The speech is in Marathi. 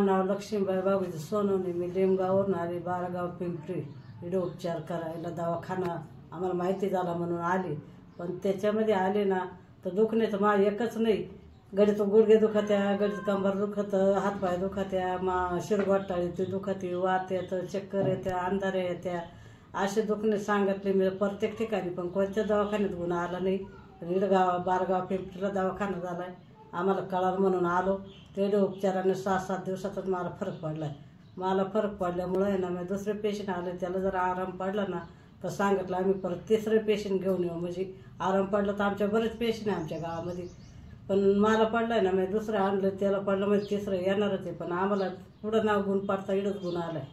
माझं नाव लक्ष्मीबाई बाबूजी सोनवणे. मी लिमगाववरून आली, बारागाव पिंपरी. इकडे उपचार करायला दवाखाना आम्हाला माहिती झाला म्हणून आली. पण त्याच्यामध्ये आले ना तर दुखण्याचं माझं एकच नाही, गडीचं गुडघे दुखत्या, गडीचं कंबर दुखतं, हातपाय दुखत्या, शिरगोटाळी ते दुखते, वात येतं, चक्कर येत्या, अंधाऱ्या येत्या, असे दुखणे सांगितले मी प्रत्येक ठिकाणी. पण कोणत्या दवाखान्यात गुण आला नाही. इडगाव बारगाव पिंपरीला दवाखाना झाला आहे, आम्हाला कळालं म्हणून आलो. तेवढे उपचाराने 6-7 दिवसातच मला फरक पडला आहे. मला फरक पडल्यामुळं आहे ना, मी दुसरे पेशंट आले त्याला जर आराम पडला ना तर सांगितलं आम्ही परत तिसरे पेशंट घेऊन येऊ. म्हणजे आराम पडलं तर आमच्या बरेच पेशंट आहे आमच्या गावामध्ये. पण मला पडलं आहे ना, मी दुसरं आणलं त्याला पडलं म्हणजे तिसरं येणारच आहे. पण आम्हाला पुढं नाव गुण पडता इडंच गुण आला आहे.